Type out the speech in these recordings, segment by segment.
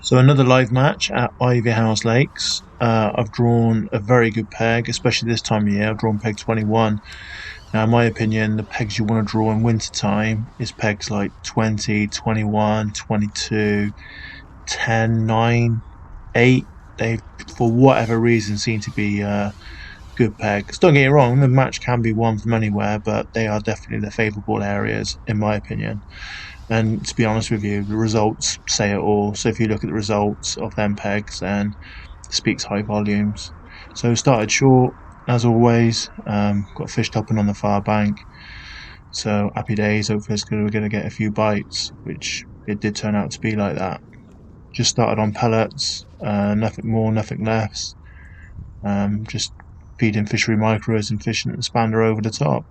So another live match at Ivy House Lakes. I've drawn a very good peg, especially this time of year. I've drawn peg 21. Now, in my opinion, the pegs you want to draw in winter time is pegs like 20, 21, 22, 10, 9, 8. They, for whatever reason, seem to be good pegs. Don't get me wrong, the match can be won from anywhere, but they are definitely the favourable areas, in my opinion. And to be honest with you, the results say it all. So if you look at the results of them pegs, then it speaks high volumes. So started short, as always. Got fish topping on the far bank. So happy days. Hopefully we're going to get a few bites, which it did turn out to be like that. Just started on pellets. Nothing more, nothing less. Just feeding fishery micros and fishing the spander over the top.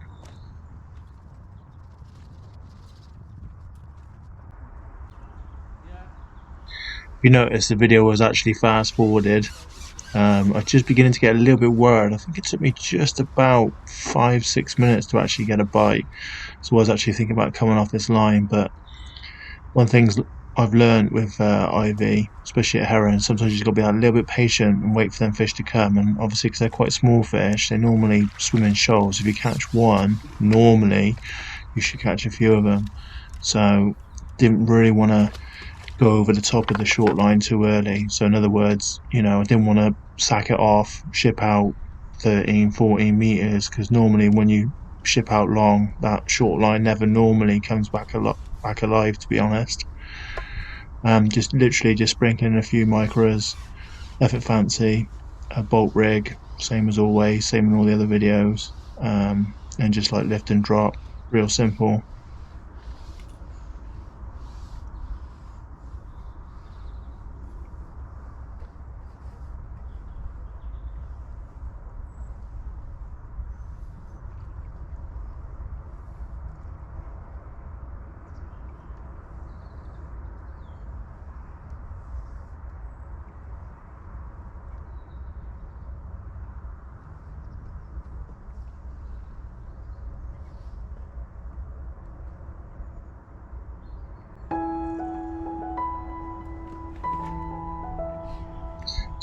You notice the video was actually fast forwarded. I was just beginning to get a little bit worried. I think it took me just about 5-6 minutes to actually get a bite. So I was actually thinking about coming off this line. But one thing I've learned with IV, especially at Heron, sometimes you've got to be a little bit patient and wait for them fish to come. And obviously, because they're quite small fish, they normally swim in shoals. If you catch one, normally you should catch a few of them. So didn't really want to go over the top of the short line too early. So in other words, I didn't want to sack it off, ship out 13, 14 meters, because normally when you ship out long, that short line never normally comes back alive, to be honest. Just literally just sprinkling a few micros, effort fancy, a bolt rig, same as always, same in all the other videos, and just like lift and drop, real simple.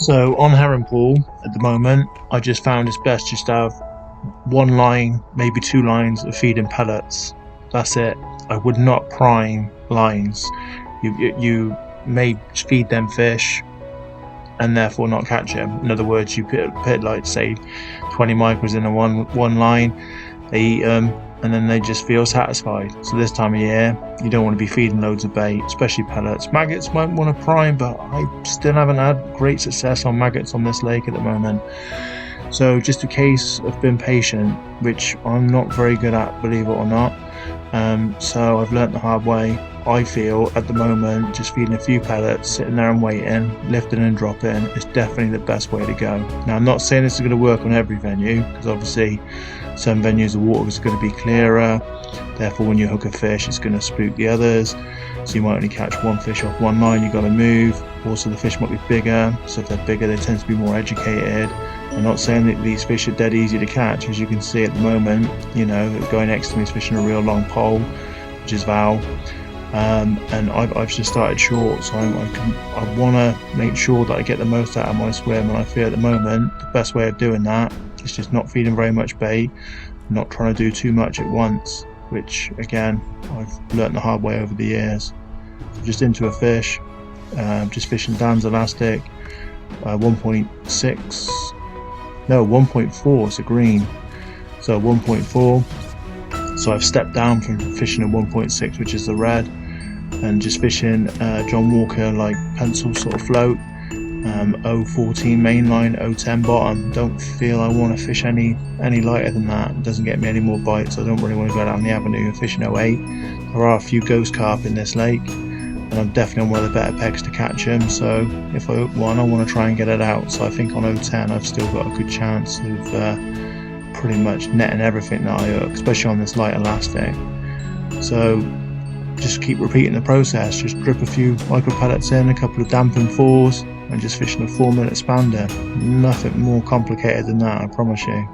So on Heron Pool at the moment, I just found it's best just to have one line, maybe two lines of feeding pellets. That's it. I would not prime lines. You may feed them fish and therefore not catch them. In other words, you put like say 20 micros in a one line, they eat them, and then they just feel satisfied. So this time of year, you don't want to be feeding loads of bait, especially pellets. Maggots might want to prime, but I still haven't had great success on maggots on this lake at the moment. So just a case of being patient, which I'm not very good at, believe it or not. So I've learnt the hard way. I feel at the moment just feeding a few pellets, sitting there and waiting, lifting and dropping is definitely the best way to go. Now I'm not saying this is going to work on every venue, because obviously some venues the water is going to be clearer, therefore when you hook a fish it's going to spook the others, so you might only catch one fish off one line. You've got to move. Also the fish might be bigger, so if they're bigger they tend to be more educated. I'm not saying that these fish are dead easy to catch. As you can see at the moment, the guy next to me is fishing a real long pole, which is Val, and I've just started short, so I want to make sure that I get the most out of my swim, and I feel at the moment the best way of doing that is just not feeding very much bait, not trying to do too much at once, which again I've learnt the hard way over the years. So just into a fish, just fishing Dan's elastic, 1.4, it's a green, so 1.4. So I've stepped down from fishing a 1.6, which is the red, and just fishing John Walker like pencil sort of float, 0.14 mainline, 0.10 bottom. Don't feel I want to fish any lighter than that. It doesn't get me any more bites. I don't really want to go down the avenue and fishing 0.8. There are a few ghost carp in this lake, and I'm definitely on one of the better pegs to catch them, so if I hook one I want to try and get it out. So I think on 0.10 I've still got a good chance of pretty much netting everything that I hook, especially on this light elastic. So just keep repeating the process, just drip a few micro pellets in, a couple of dampened 4s, and just fishing a 4-minute spander. Nothing more complicated than that, I promise you.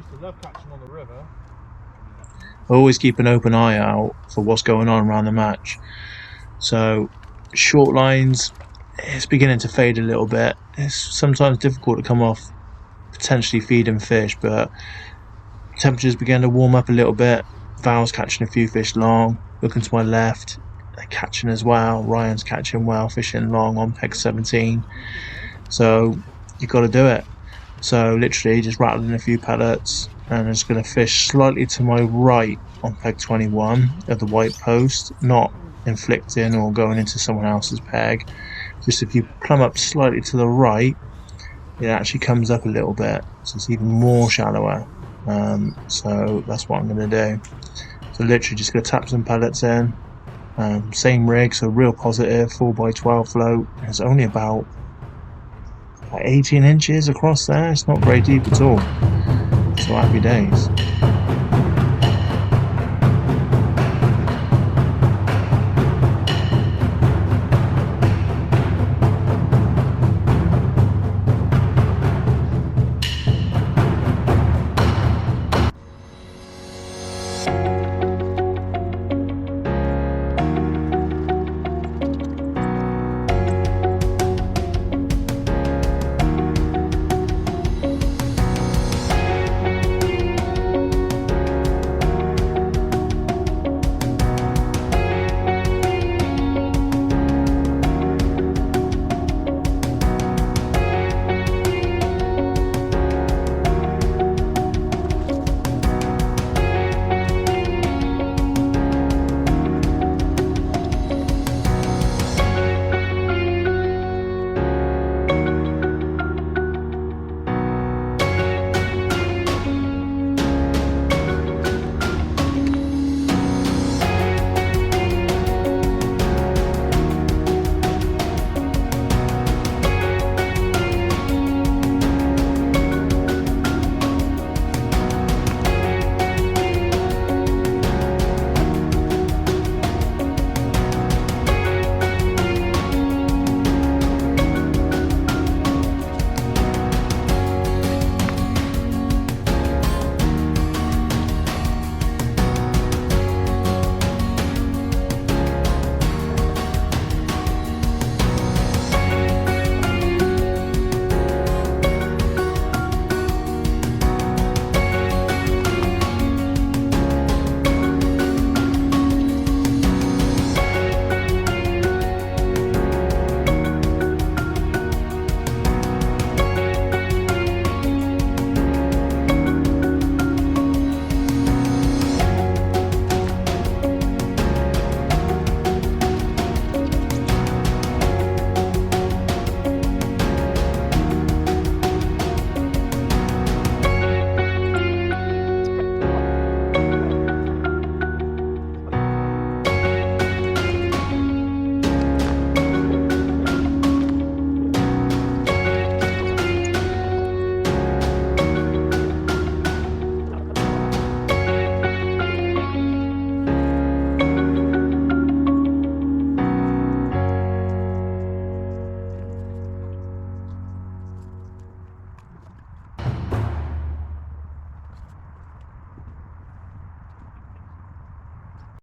used to love catching on the river. I always keep an open eye out for what's going on around the match. So short lines, it's beginning to fade a little bit. It's sometimes difficult to come off potentially feeding fish, but temperatures begin to warm up a little bit. Val's catching a few fish long. Looking to my left, they're catching as well. Ryan's catching well, fishing long on peg 17. So you've got to do it. So literally just rattling a few pellets, and I'm just going to fish slightly to my right on peg 21 of the white post, not inflicting or going into someone else's peg. Just if you plumb up slightly to the right, it actually comes up a little bit, so it's even more shallower. So that's what I'm going to do. So literally just going to tap some pellets in. Same rig, so real positive 4x12 float. It's only about 18 inches across there. It's not very deep at all. So happy days.